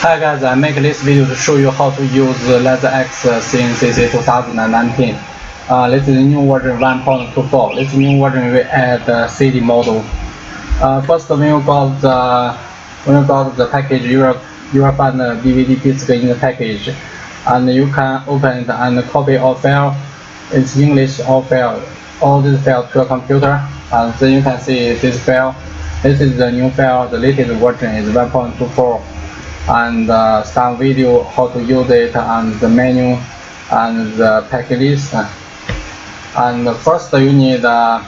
Hi guys, I make this video to show you how to use LaserX CNCC2019. This is the new version 1.24. This new version will add CD model. First, when you got the package, you will find the DVD disc in the package, and you can open it and copy all file. It's English all file. All this file to a computer, and then you can see this file. This is the new file. The latest version is 1.24. And some video how to use it, and the menu and the package list. And first you need to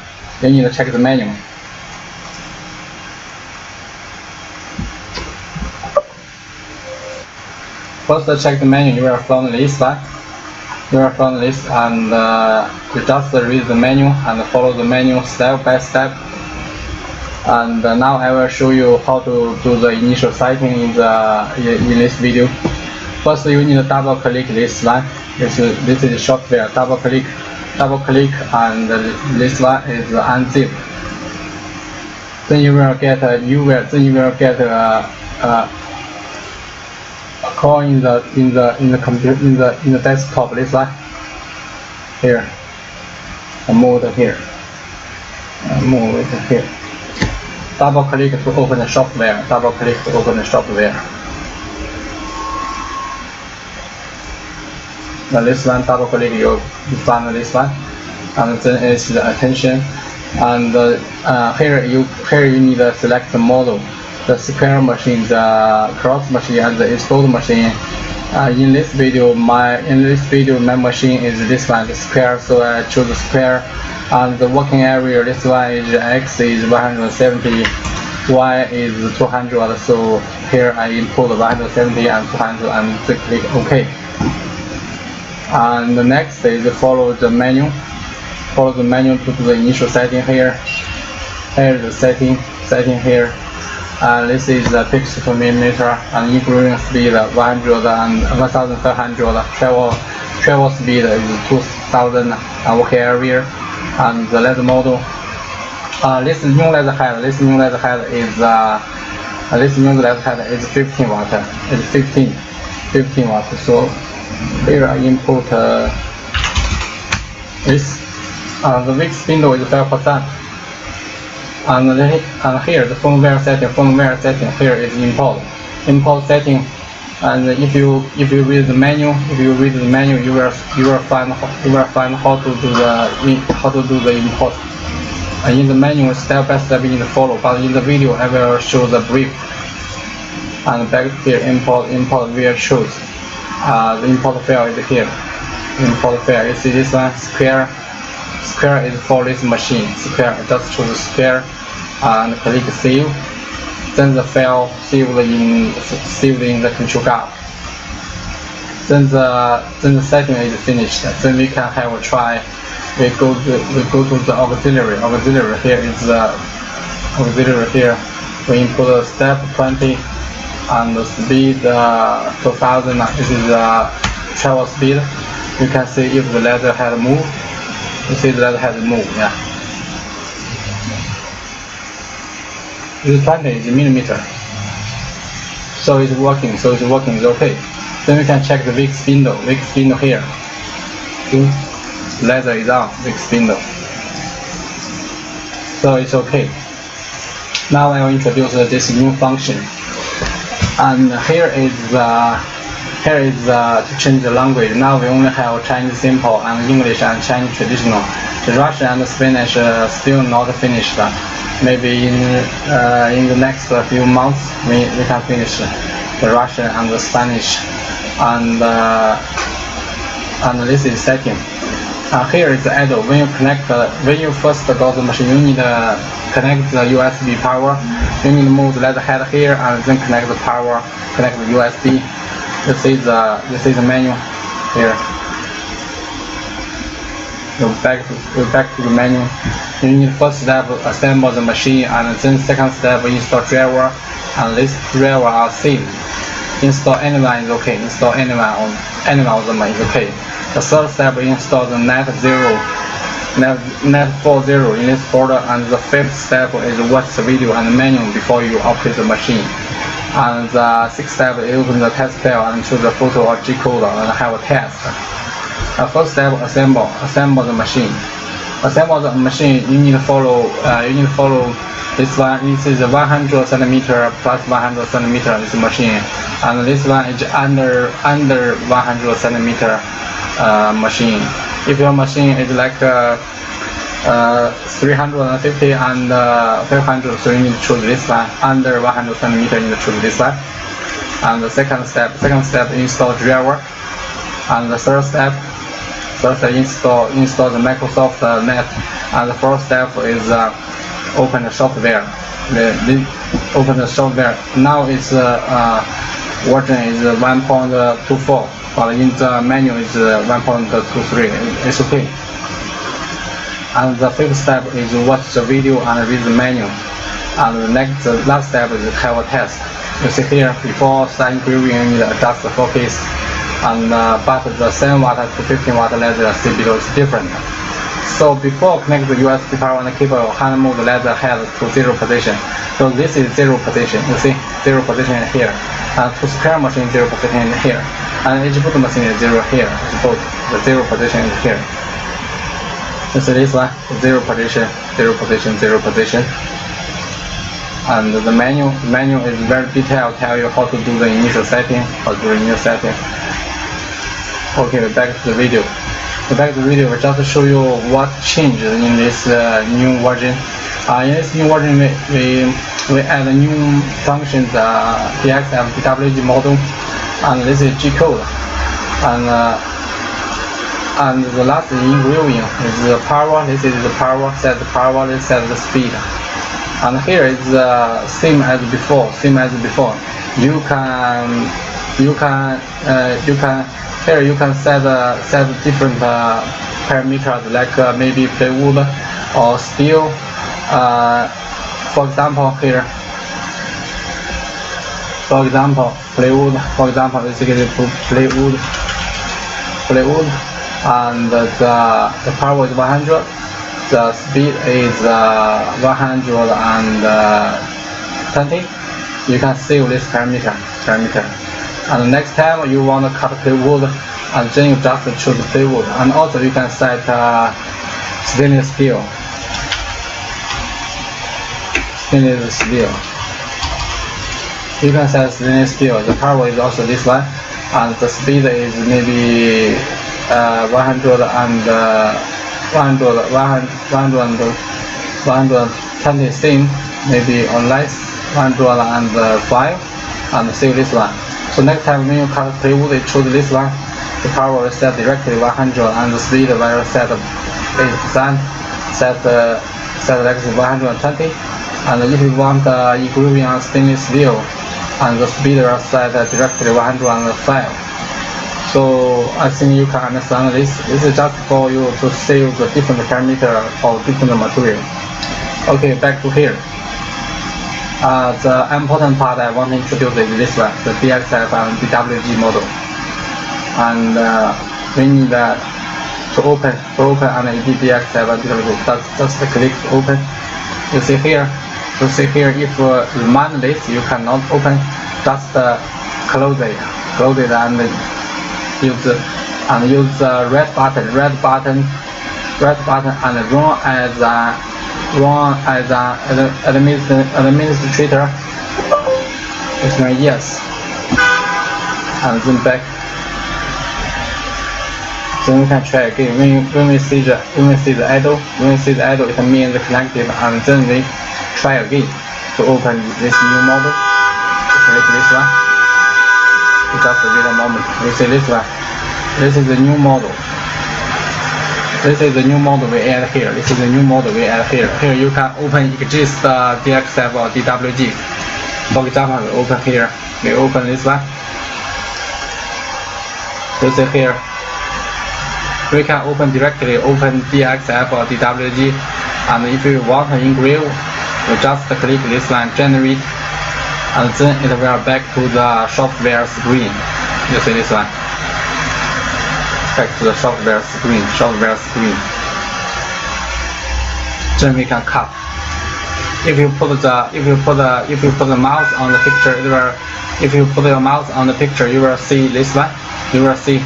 check the menu. First check the menu. You will find the list, right? You will find the list, and you just read the menu and follow the menu step by step. And now I will show you how to do the initial setting in this video. First, you need to double click this one. This is software. Double click, and this one is unzip. Then you will get a call in the computer in the desktop. This one here. Move it here. Move it here. Double click to open the software. Double click to open the software. Now this one, double click, you find this one, and then it's the attention. And here you need to select the model, the square machine, the cross machine, and the installed machine. In this video, my machine is this one, the square. So I choose the square. And the working area, this one is X is 170, Y is 200. So here I input 170 and 200 and click OK. And the next is follow the menu. Follow the menu to do the initial setting here. Here is the setting here. And this is the pixel per millimeter, and including speed 100 and 1500. Travel speed is 2000, and working area. And the laser model. This new laser head is 15 watt. It's 15 watt. So here I input this. The weak spindle is 5%. And here the firmware setting. Here is import setting. And if you read the menu, you will find how to do the import. And in the menu, step by step you need to follow. But in the video, I will show the brief. And back here, import will shows. The import file is here. Import file. You see this one, square. Square is for this machine. Square. Just choose square and click save. Then the file saved in the control gap. Then the setting is finished. Then we can have a try. We go to the auxiliary. Auxiliary here is the auxiliary here. We input step 20 and the speed 2000. This is the travel speed. You can see if the laser has moved. You see the laser has moved. Yeah. This 20 is millimeter, so it's working. It's okay. Then we can check the weak spindle. Here. Laser is on. Weak spindle. So it's okay. Now I will introduce this new function. And here is to change the language. Now we only have Chinese simple and English and Chinese traditional. The Russian and the Spanish still not finished. Maybe in the next few months we can finish the Russian and the Spanish. And this is setting. Here is the idle. When you first got the machine, you need to connect the USB power. You need to move the laser head here and then connect the power, connect the USB. This is the menu here. Go back to the menu. You need first step assemble the machine, and then second step install driver, and this driver are saved. Install anyone is okay. Install anyone of them is okay. The third step install the net 40 in this folder, and the fifth step is watch the video and menu before you operate the machine. And the sixth step, you open the test file and choose the photo or G-code and have a test. First step, assemble the machine. Assemble the machine. You need to follow this one. This is 100 centimeter plus 100 centimeter. This machine, and this one is under 100 centimeter machine. If your machine is like 350 and 500, so you need to choose this one. Under 100 centimeter, you need to choose this one. And the second step, install driver. And the third step, install the Microsoft Net. And the fourth step is open the software. Open the software. Now its version is 1.24, but in the menu is 1.23. It's okay. And the fifth step is watch the video and read the menu. And the last step is have a test. You see here, before start engraving, you need to adjust the focus. And but the 7 watt to 15 watt laser below is different. So before connect the USB power and the cable, hand move the laser head to 0 position. So this is 0 position. You see 0 position here. And to square machine 0 position is here. And each boot machine is 0 here. Both the 0 position is here. So this one 0 position, 0 position, 0 position. And the menu is very detailed. Tell you how to do the initial setting, Okay, back to the video. We just show you what changed in this new version. In this new version, we add a new function, the DXF DWG model, and this is G-code. And the last engraving is the power. This is the power. Set the power. This set the speed. And here is same as before. You can here you can set different parameters like maybe plywood or steel. For example, here. Plywood. For example, this is plywood, and the power is 100. The speed is 120. You can save this parameter. And next time you want to cut plywood, and then you just choose plywood. And also you can set stainless steel. You can set stainless steel. The power is also this one, and the speed is maybe 120 same, maybe or less, 105, and save this one. So next time when you cut plywood, you choose this one. The power will set directly 100, and the speed will set 8%. Set like 120. And if you want engraving on stainless steel, and the speed will set directly 105. So I think you can understand this. This is just for you to save the different parameter of different material. Okay, back to here. The important part I want to introduce is this one, the DXF and DWG model. And we need to open an DXF and DWG. Just click open. You see here. If remind this, you cannot open. Just close it and use the red button and run as an administrator. It's my yes, and then back. Then we can try again. When we see the idle, it means connected, and then we try again to open this new model. Click this one. Just a little moment. We see this one. This is the new model. we add here. Here you can open exist DXF or DWG. For example, we open here. We open this one. You see here. We can open directly DXF or DWG, and if you want to engrave, you just click this one, generate, and then it will back to the software screen. You see this one, back to the software screen. Then we can cut. if you put the mouse on the picture, if you put your mouse on the picture, you will see this one. You will see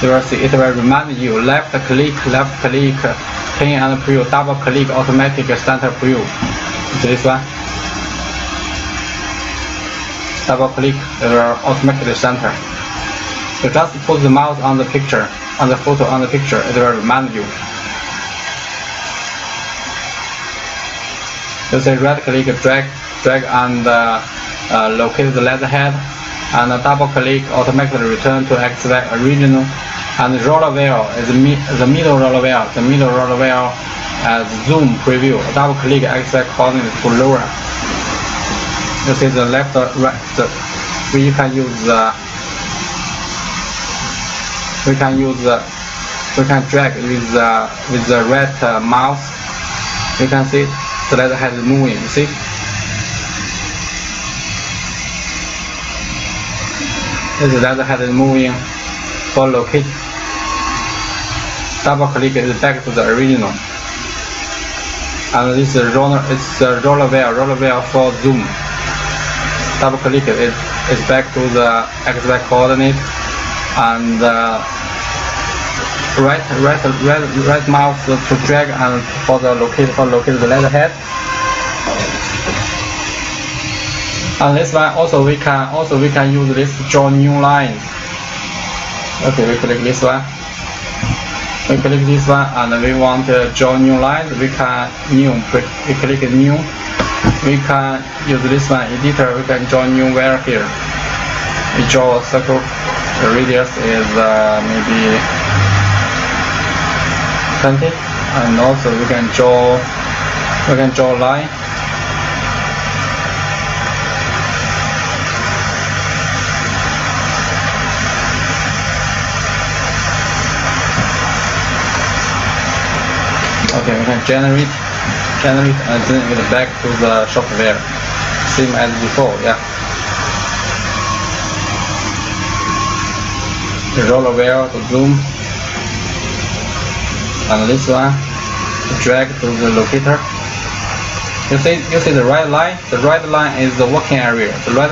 it will remind you left click, clean and preview, double click, automatic center preview. It's this one. Double click, it will automatically center. You just put the mouse on the picture, on the photo on the picture, it will remind you. You say right click, drag and locate the letterhead, and double click, automatically return to XY original. And the roller wheel is the middle roller wheel. The middle roller wheel as zoom preview. Double click XY coordinate to lower. You see the left, right. We can drag with the right mouse. You can see the letterhead is moving. You see. This letterhead is moving for locate. Double click is back to the original. And this is roller wheel for zoom. Double click it is back to the XY coordinate, and right mouse to drag and for locate the letterhead. And this one also we can use this draw new line. Okay, we click this one. We click this one and we want to draw new line. We can we click new. We can use this one editor. We can draw new wire here. We draw a circle. The radius is maybe 20, and also we can draw a line. Okay, we can generate and then it back to the software, same as before. Yeah. The roller wheel to zoom, and this one to drag to the locator. You see the right line. The right line is the working area. The right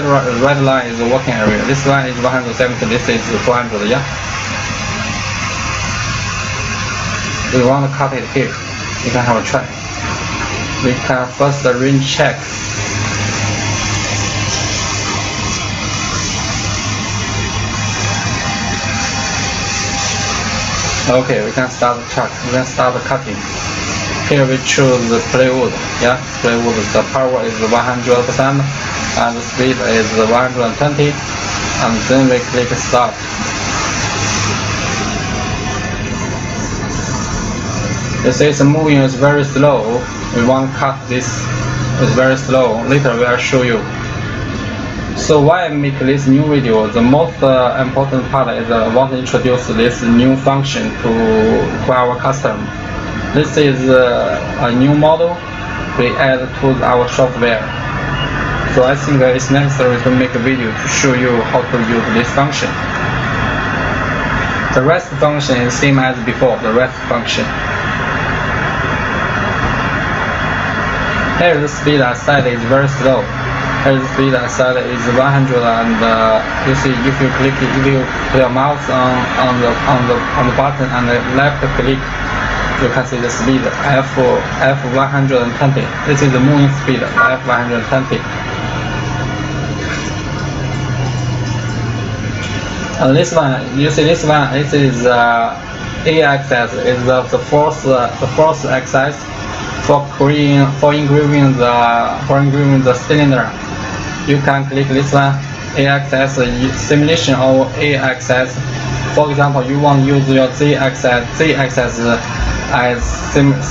line is the working area. This one is 170. This is 400. Yeah. We want to cut it here. You can have a try. We can first range check. Okay, we can start the check. We can start the cutting. Here we choose the plywood. Yeah, plywood. The power is 100% and the speed is 120. And then we click start. You see the moving is very slow. We want to cut this. It's very slow. Later we will show you. So why I make this new video? The most important part is I want to introduce this new function to our customer. This is a new model we add to our software. So I think it's necessary to make a video to show you how to use this function. The rest function is same as before. The rest function. Here the speed I set is very slow. Here the speed I set is 100, and you see if you put your mouse on the button and left click, you can see the speed F120. This is the moving speed F120. And this one, you see this one, this is A axis, is the fourth axis. For engraving the cylinder, you can click this one, A-axis, simulation of A-axis. For example, you want to use your Z-axis as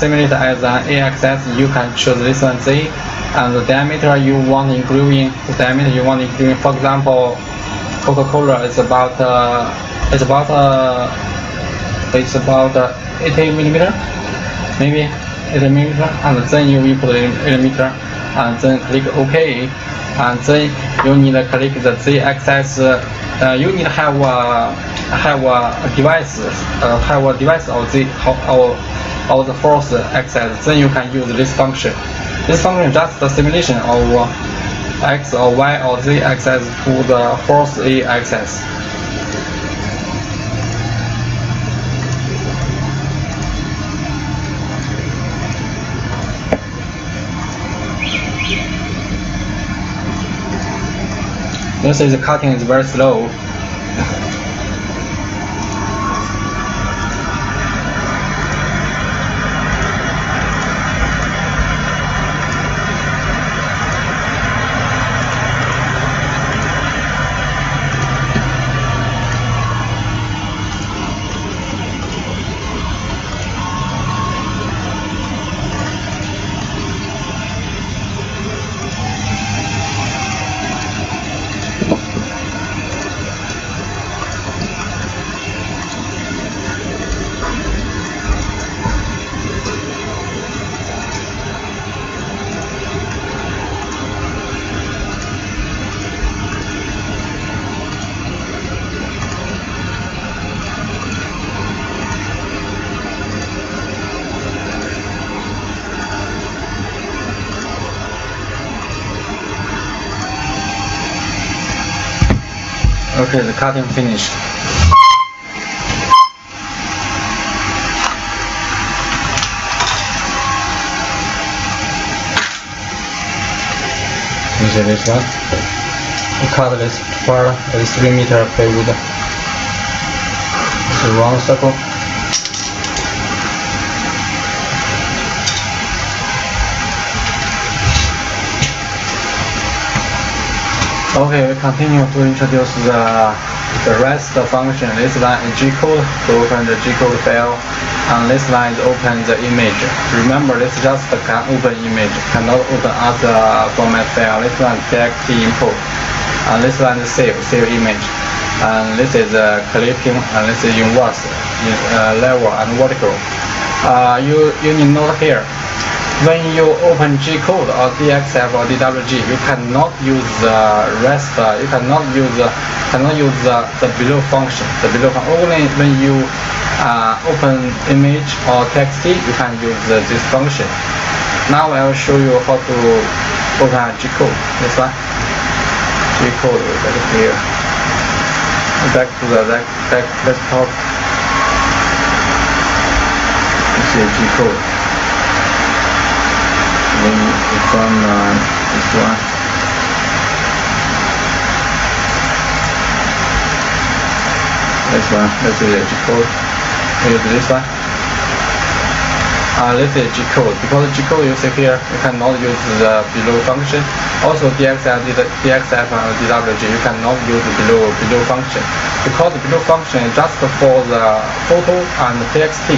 simulated as an A-axis. You can choose this one Z, and the diameter you want engraving. For example, Coca-Cola is about 80 millimeter, maybe. 8 millimeter, and then you input 8 millimeter, and then click OK, and then you need to click the Z-axis. You need to have a device of the force axis. Then you can use this function. This function is just the simulation of x or y or z axis to the force A axis. You see the cutting is very slow. Okay, the cutting finished. You see this one? We cut this part with 3 meter plywood. It's a round circle. Okay, we continue to introduce the rest function. This line is G-code to open the G-code file, and this line is open the image. Remember, this is just can open image, cannot open other format file. This one is TXT input, and this one is save image, and this is clipping, and this is inverse, level and vertical. You need to note here. When you open G-code or DXF or DWG, you cannot use the rest. You cannot use the below function. Only when you open image or TXT, you can use this function. Now I will show you how to open G-code. This one, G-code right here. Back to the desktop. You see G-code. Then it's on this one. This is G-code. Use this one. This is G-code. Because G-code you see here, you cannot use the below function. Also DXF and DWG, you cannot use the below function. Because the below function is just for the photo and TXT.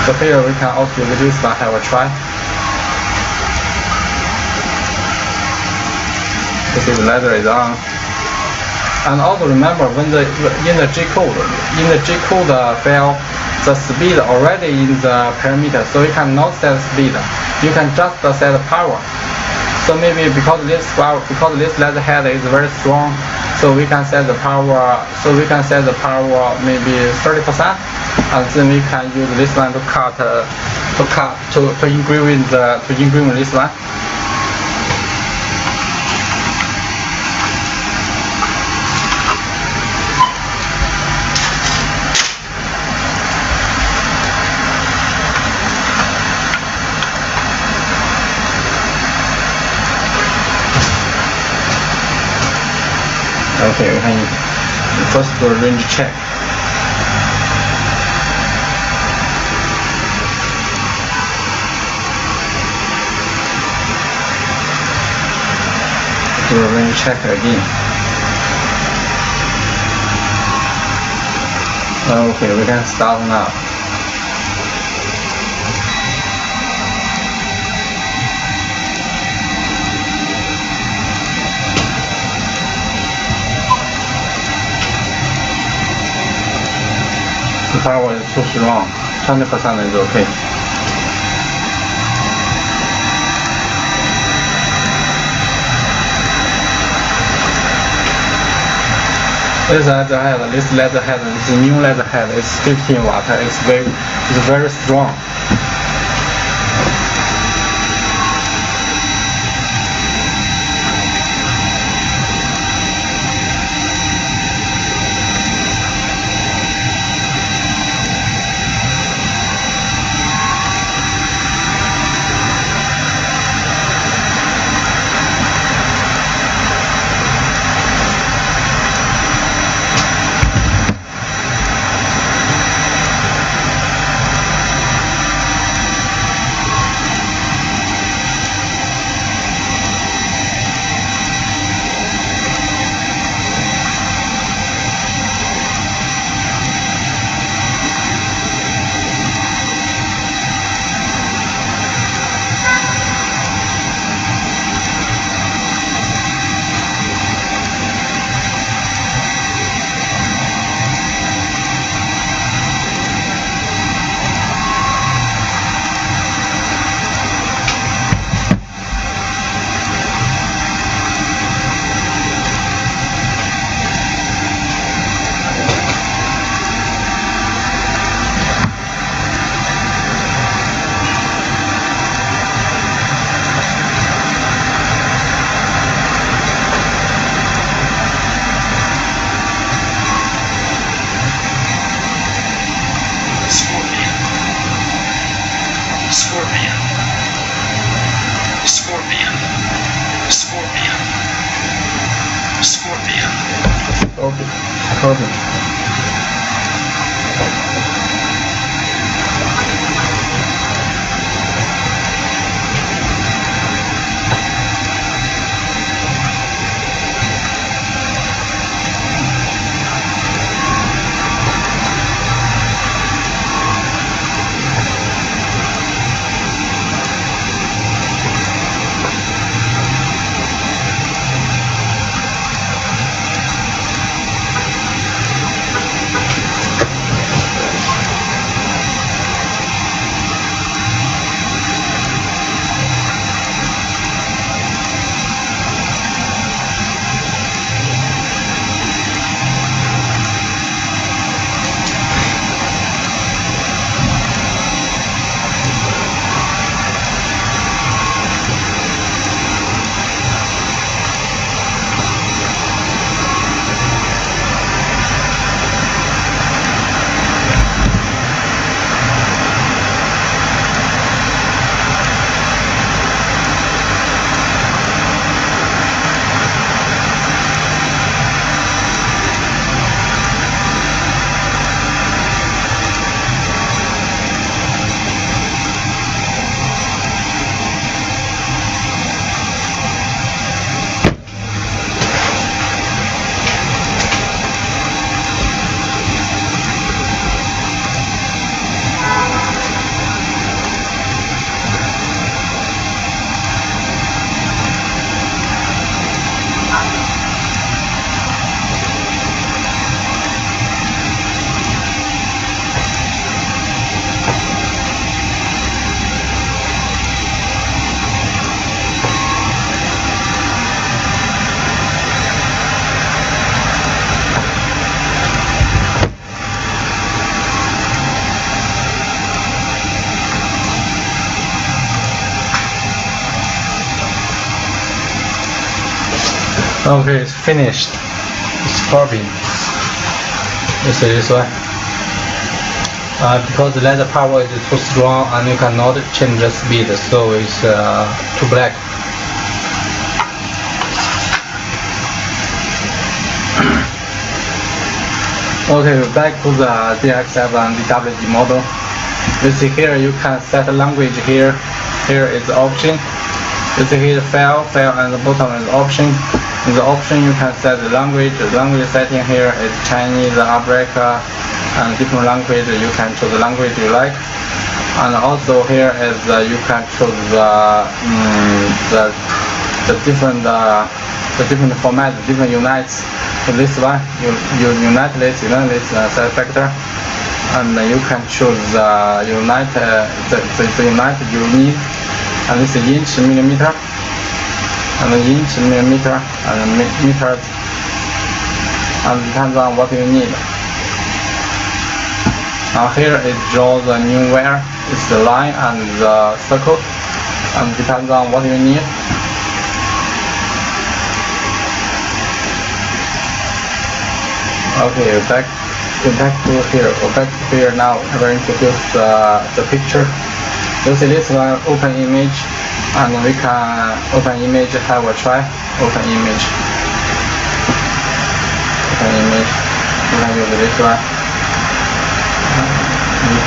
So here we can also use this one. Have a try. This is the ladder is on. And also remember when in the G-code file, the speed already in the parameter, so you cannot set speed. You can just set power. So maybe because this ladder head is very strong, so we can set the power. Maybe 30%, and then we can use this one to engrave this one. Okay, we can first do a range check. Do a range check again. Okay, we can start now. The power is too strong. 20% is okay. This letterhead, this new letterhead is 15 watt. It's very strong. Okay. Okay, it's finished. It's copying. You see this way? Because the laser power is too strong and you cannot change the speed, so it's too black. Okay, back to the DX7 and DWG model. You see here you can set language here. Here is the option. You see here file, and the bottom is option. In the option you can set the language. The language setting here is Chinese, Arabic, and different language. You can choose the language you like. And also here is you can choose the different format, different unites. So this one you unite this set factor, and you can choose unite the unite you need, and this is inch, millimeter, and inch, millimeter, and meter. and depends on what you need. Here is draw the new wire. It's the line and the circle, and depends on what you need. Okay, back to here. Go back to here now. I will introduce the picture. You see this one, open image, and we can open image, have a try. Open image. Open image. We can use this one. We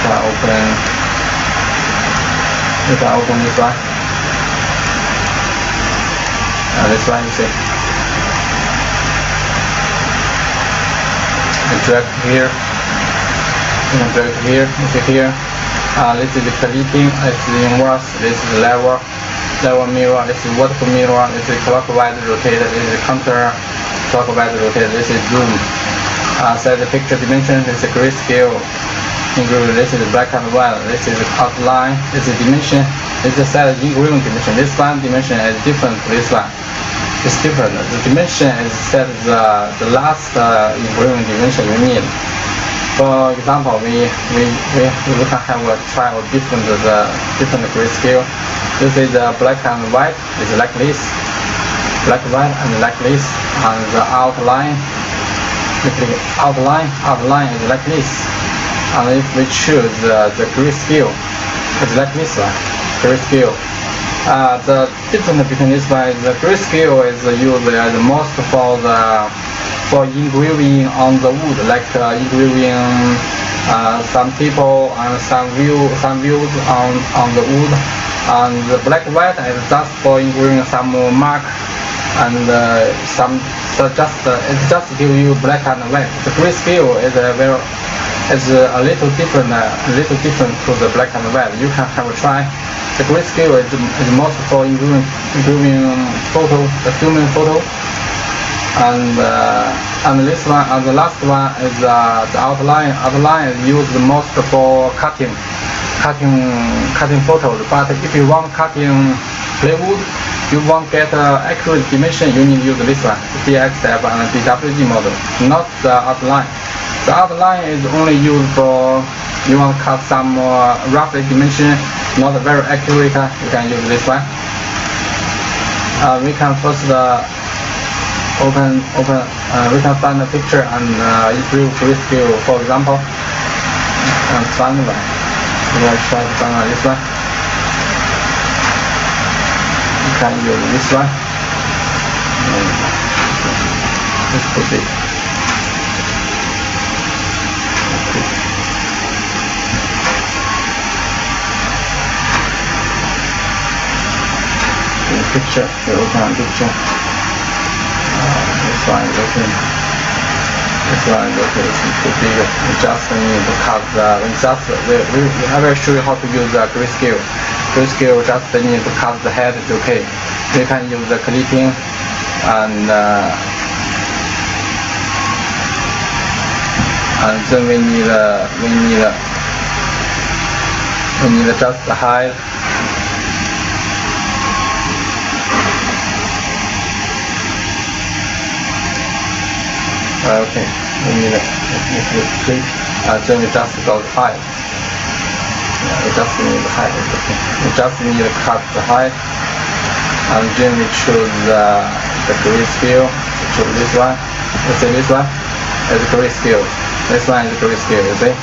can open this one. This one, you see. Drag here. You can drag here. You see here. This is the clipping. This is the inverse. This is the level mirror. This is vertical mirror. This is clockwise rotated. This is counter clockwise rotated. This is zoom. Set the picture dimension. This is grayscale. This is black and white. This is outline. This is dimension. This is set engraving dimension. This one dimension is different to this one. It's different. The dimension is set the last engraving dimension you need. For example, we can have a try of different grayscale. This is black and white. It's like this. Black, white, and like this. And the outline is like this. And if we choose the grayscale, it's like this one. Grayscale. The difference between this one is the grayscale is used as most for engraving on the wood, like engraving some people and some views on the wood. And the black white is just for engraving some mark and it just give you black and white. The grayscale is a little different to the black and white. You can have a try. The grayscale is most for engraving photo, the human photo, and this one and the last one is the outline. Outline is used most for cutting photos. But if you want cutting plywood, you want get accurate dimension, you need to use this one, DXF and DWG model, not the outline. The outline is only used for you want to cut some rough dimension, not very accurate. You can use this one. We can first open. We can find the picture and improve grayscale. For example, and find one. We will try to find this one. You can use this one. This could be. Picture, we open picture. This one is open. It's too big. We just need to cut I will show you how to use the grayscale. Grayscale just need to cut the head. It's okay. You can use the clipping and then we need just the height. Okay, we need a click, then we just got the height. Yeah, we just need the height. Okay. We just need to cut the height, and then we choose the grayscale. Choose this one. You see this one? It's grayscale. This one is grayscale. You see?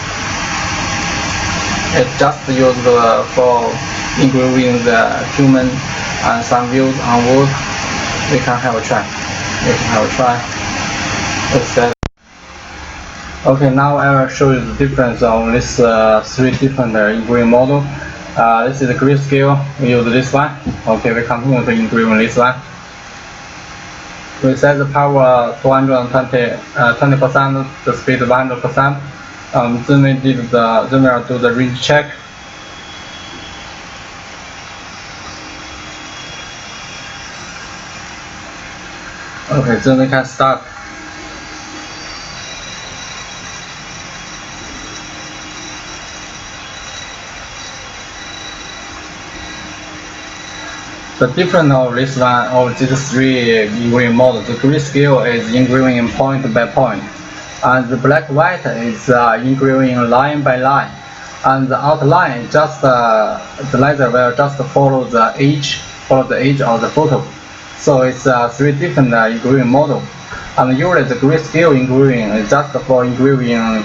It's just used for engraving the human and some views on wood. We can have a try. Okay, now I will show you the difference of this three different engraving model. This is the grayscale. We use this one. Okay, we continue to engrave this one. We set the power 20%, the speed 100%. Then we will do the range check. Okay, then we can start. The difference of this one of these three engraving models, the grayscale is engraving point by point, and the black-white is engraving line by line, and the outline just the laser will just follow the edge of the photo. So it's three different engraving model. And usually the grayscale engraving is just for engraving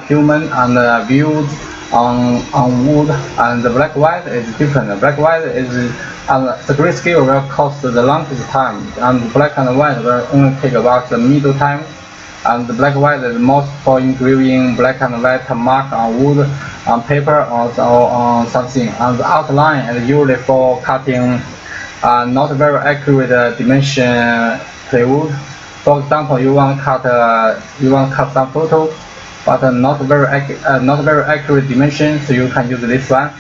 human and views on wood, and the black-white is different. The black-white is the grayscale will cost the longest time, and black and white will only take about the middle time. And the black-white is most for engraving black and white mark on wood, on paper, or on something. And the outline is usually for cutting not very accurate dimension plywood. For example, you want to cut some photo, but not very accurate dimension, so you can use this one.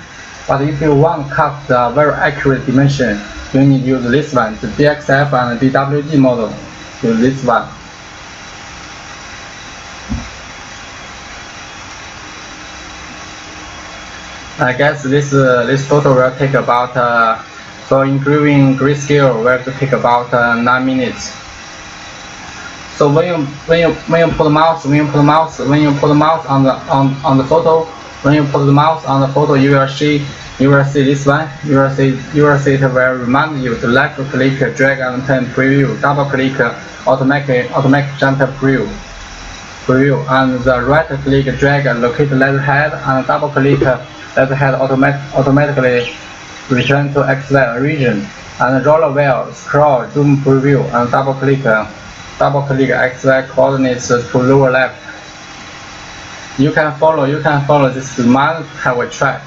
But if you want to cut the very accurate dimension, you need to use this one, the DXF and DWG model. Use this one. I guess this photo will take about for engraving grayscale will take about 9 minutes. So when you put the mouse on the photo, when you put the mouse on the photo, you will see this one. You will see it will remind you to left click, drag and turn preview, double click, automatic jump preview, and the right click, drag, locate letterhead, and double click letterhead automatically return to XY region, and roller wheel, scroll, zoom preview, and double click XY coordinates to lower left. You can follow this command, have a try.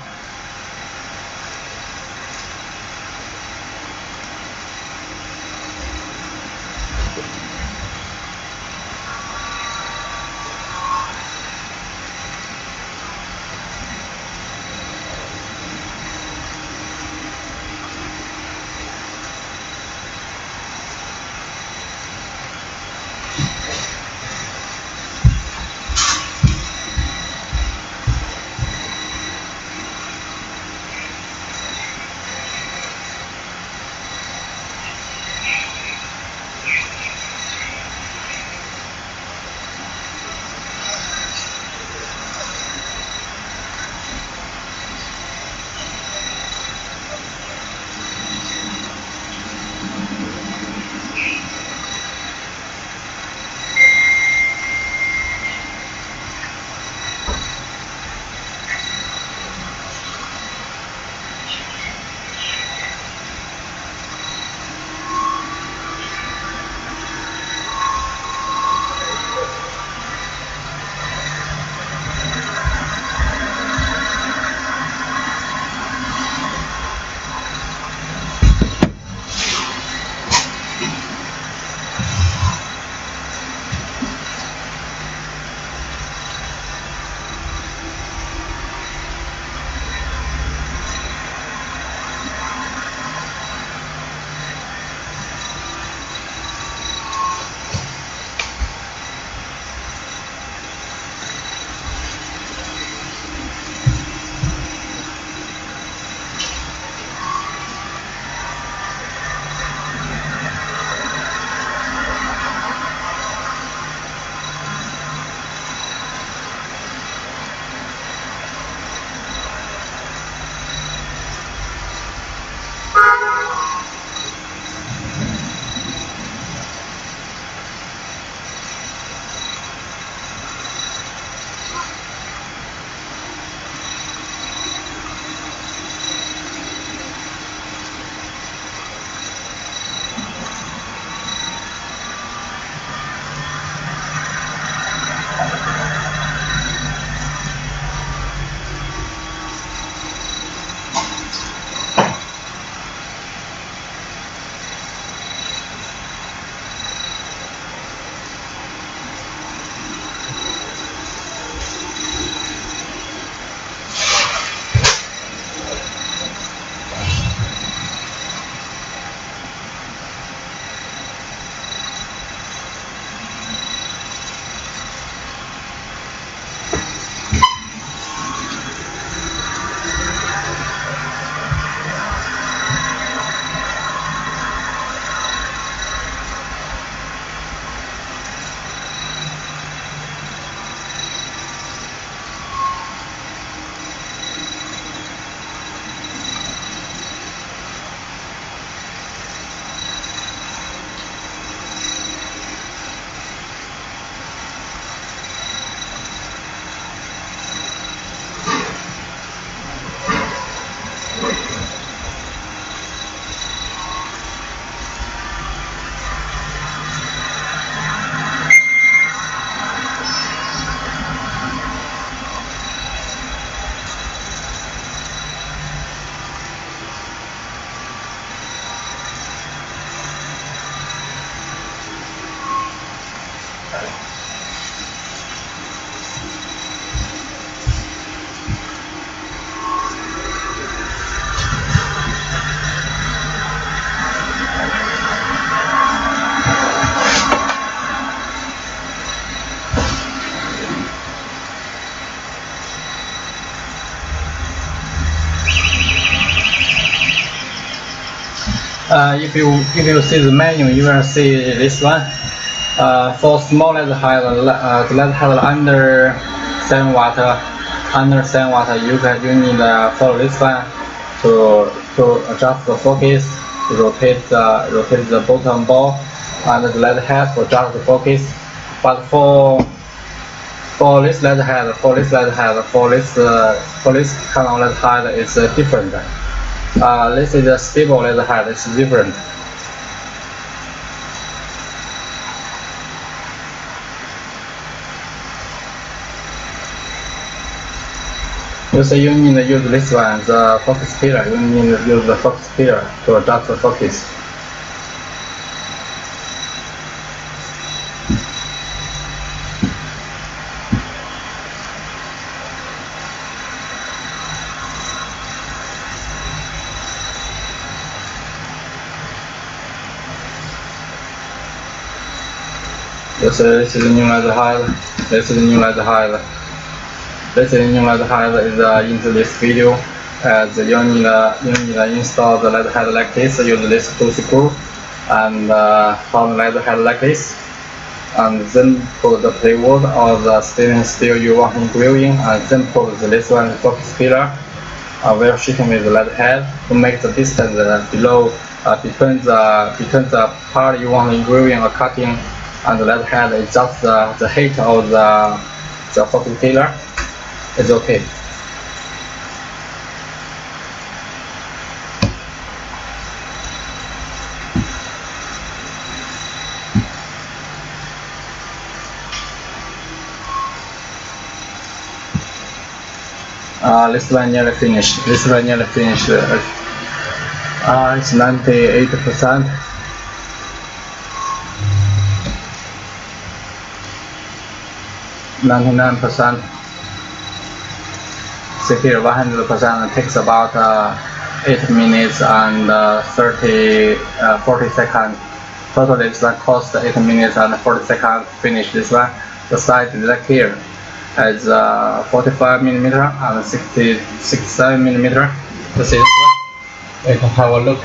If you see the menu, you will see this one. For small LED head, the LED head under 7 watt, you need follow this one to adjust the focus, rotate the bottom ball, and the LED head to adjust the focus. But for this LED head, for this kind of LED head, it's different. This is a stable LED head. It's different. You say you need to use this one, the focus pillar. You need to use the focus pillar to adjust the focus. Yes, this is the new LED head. This is the new LED head. This is the new LED head is into this video. You need to install the LED head like this. Use this two screw and hold the LED head like this, and then put the plywood or the stainless steel you want engraving, and then put this one focus pillar. We're shooting with the LED head to make the distance below between the part you want engraving or cutting and the LED head is just the height of the focus pillar. It's okay. This one nearly finished. It's 98%. 99%. Secure 100% takes about 8 minutes and 40 seconds. Totally it's that cost 8 minutes and 40 seconds to finish this one. The size is like here. It's 45 millimeter and 67 millimeter. This is one. You can have a look.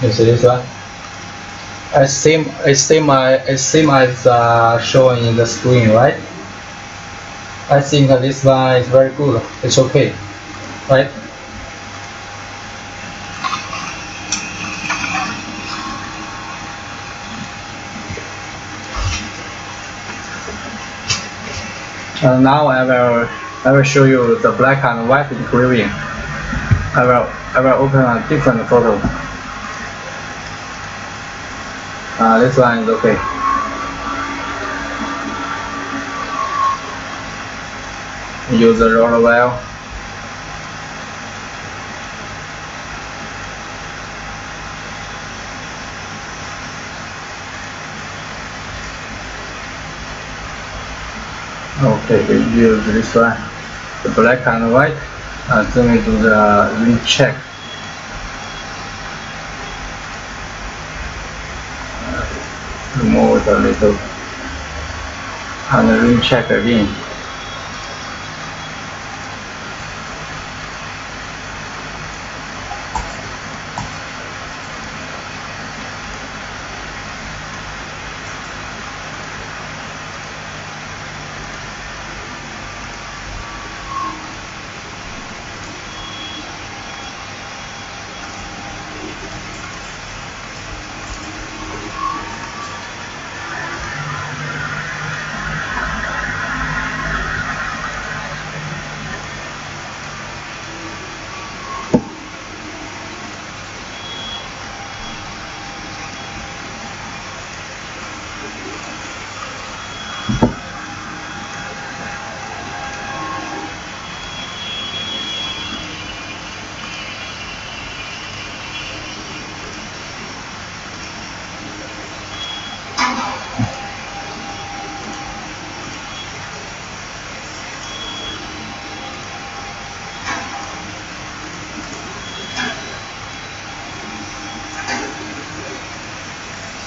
You see this one? It's same as showing in the screen, right? I think this one is very good. It's okay, right? And now I will show you the black and white engraving. I will open a different photo. This one is okay. Use the roller wheel. Okay, we use this one, the black and white, and then we do the rim check. Remove it a little, and rim check again.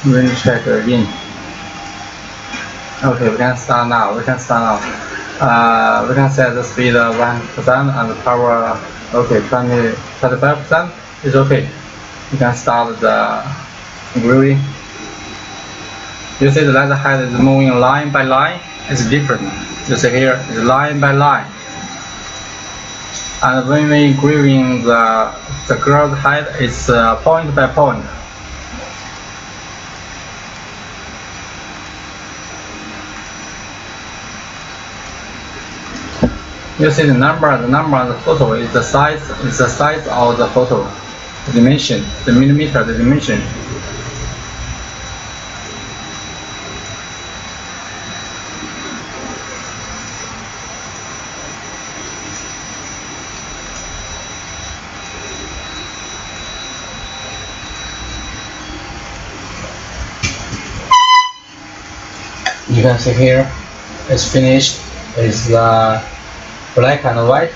Rim check again. Okay, we can start now. We can set the speed 1% and the power, okay, 25% is okay. You can start the engraving. You see the letter head is moving line by line. It's different. You see here is line by line. And when we engraving the girl's head, it's point by point. You see the number on the photo is the size of the photo, the dimension, the millimeter, the dimension. You can see here, it's finished. It's black and white.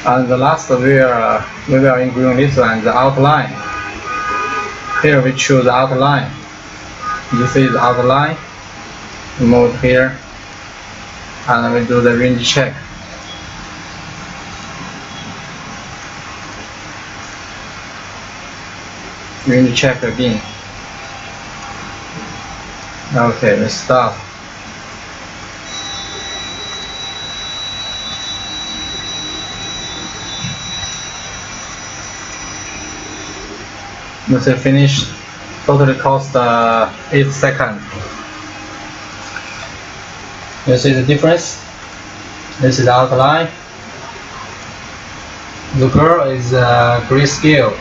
And the last we will include this one, the outline. Here we choose the outline. You see the outline. We move here, and we do the range check. Range check again. Okay, we stop. You see finished. Totally cost 8 seconds. You see the difference? This is the outline. The girl is grayscale.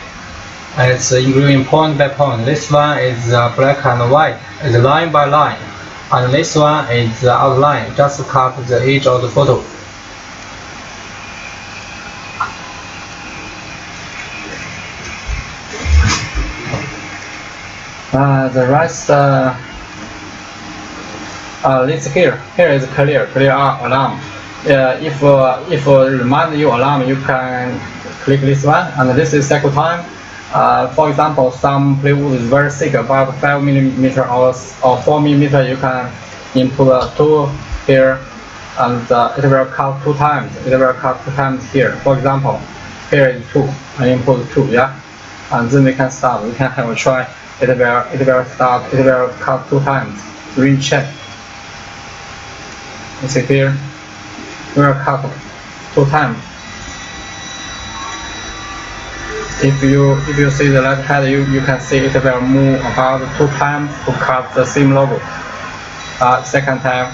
It's engraving point by point. This one is black and white. It's line by line. And this one is the outline. Just cut the edge of the photo. The rest, this here is clear alarm. If remind you alarm, you can click this one, and this is cycle time. For example, some plywood is very thick, about 5 mm or 4 mm. You can input a 2 here, and it will cut 2 times. It will cut 2 times here. For example, here is 2. I input 2, yeah, and then we can start. We can have a try. It will start. It will cut 2 times. Range check. You see here, it will cut 2 times. If you see the left head, you can see it will move about 2 times to cut the same logo. Second time.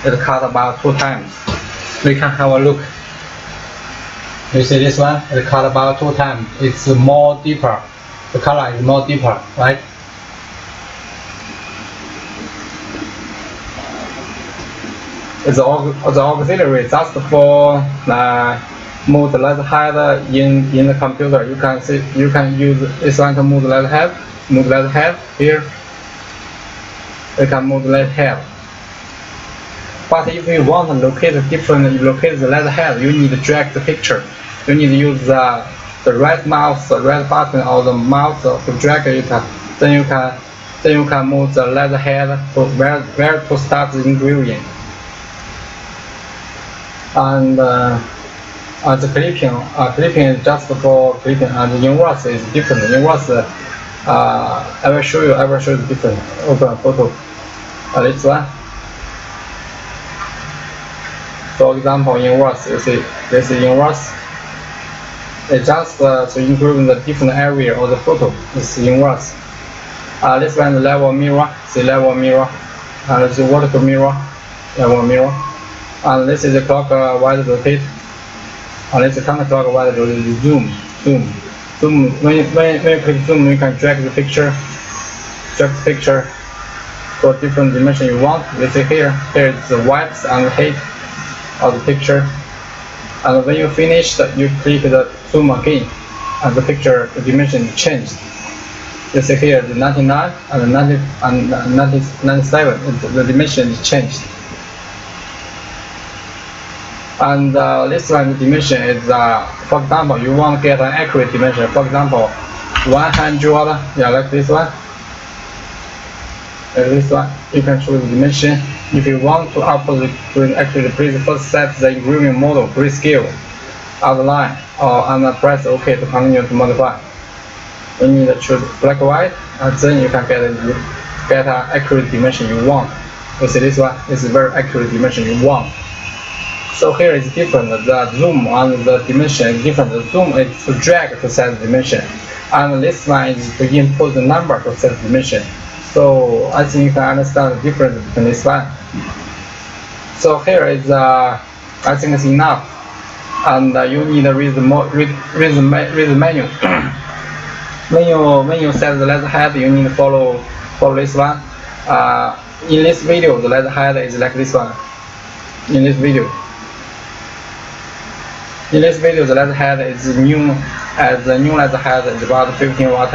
It cut about 2 times. We can have a look. You see this one? It cut about 2 times. It's more deeper. The color is more deeper, right? It's the auxiliary just for move the left head in the computer. You can use this one to move the left head. Move the left head here. You can move the left head. But if you want to locate the left head, you need to drag the picture. You need to use the right mouse, the right button, or the mouse to drag it. Then you can move the left head to where to start the engraving. And the clipping is just for clipping, and the inverse is different. Inverse, I will show you different. Open photo. This one. For example, inverse. You see, this is inverse. It's just to engrave the different area of the photo. It's inverse. This one is level mirror. See level mirror. This is vertical mirror. Level mirror. And this is the clockwise rotate. And this is counterclockwise rotate. Zoom. When you click zoom, you can drag the picture. For different dimension you want. You see here is the width and height of the picture. And when you finish, you click the zoom again, and the picture the dimension changed. You see here the 99 and 90 and 97. The dimension is changed. And this one dimension is, for example, you want to get an accurate dimension. For example, 100, yeah, like this one. Like this one, you can choose the dimension. If you want to upload the accurate, please first set the engraving model, grayscale, outline, and press OK to continue to modify. You need to choose black white, and then you can get an accurate dimension you want. You see this one is a very accurate dimension you want. So here is different. The zoom and the dimension is different. The zoom is to drag to set the dimension, and this one is to input the number to set the dimension. So I think you can understand the difference between this one. So here is, I think it's enough, and you need to read the menu. When you set the letterhead, you need to follow this one. In this video, the letterhead is like this one. In this video, the letterhead is new. As the new letterhead is about 15 watt.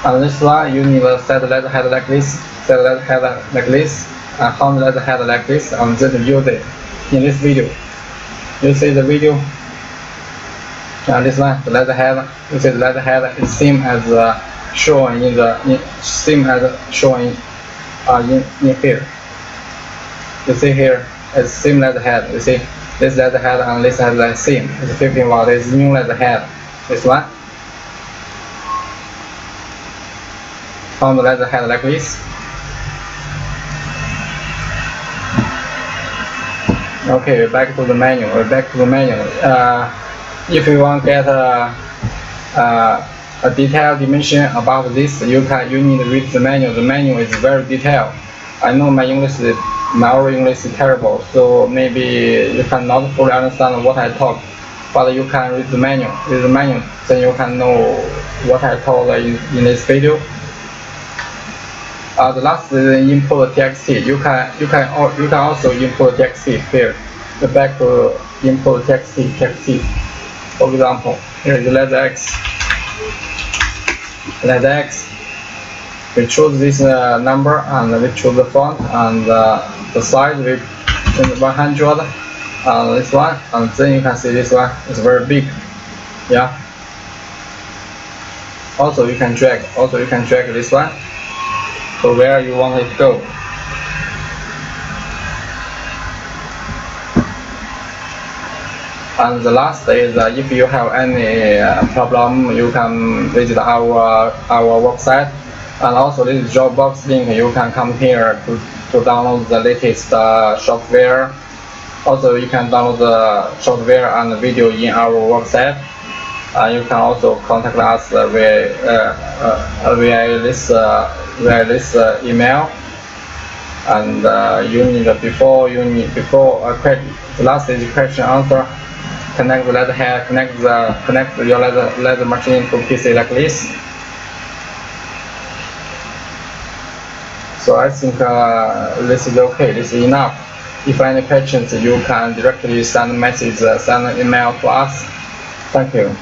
And this one, you need to set the letterhead like this, set the letterhead like this, and hold the letterhead like this, and then use it in this video. You see the video? And this one, the letterhead. You see the letterhead is same as shown in here. You see here, it's same letterhead. You see this letterhead and this letterhead same. It's 15 watt. It's new letterhead. This one. On the letterhead like this. Okay, we're back to the menu. If you want to get a detailed dimension about this, you need to read the menu. The menu is very detailed. I know my oral English is terrible, so maybe you cannot fully understand what I talk. But you can read the menu. Then you can know what I told in this video. The last is import txt. You can also import txt here. The back to import txt. For example, here is letter X. We choose this number and we choose the font and the size we choose 100. This one, and then you can see this one is very big. Yeah. Also you can drag this one to where you want it to go. And the last is, if you have any problem, you can visit our website. And also this Dropbox link, you can come here to download the latest software. Also you can download the software and the video in our website. You can also contact us via this email. And before the last is question answer. Connect the letterhead, connect your letter machine to PC like this. So I think this is okay. This is enough. If any questions, you can directly send a message, send an email to us. Thank you.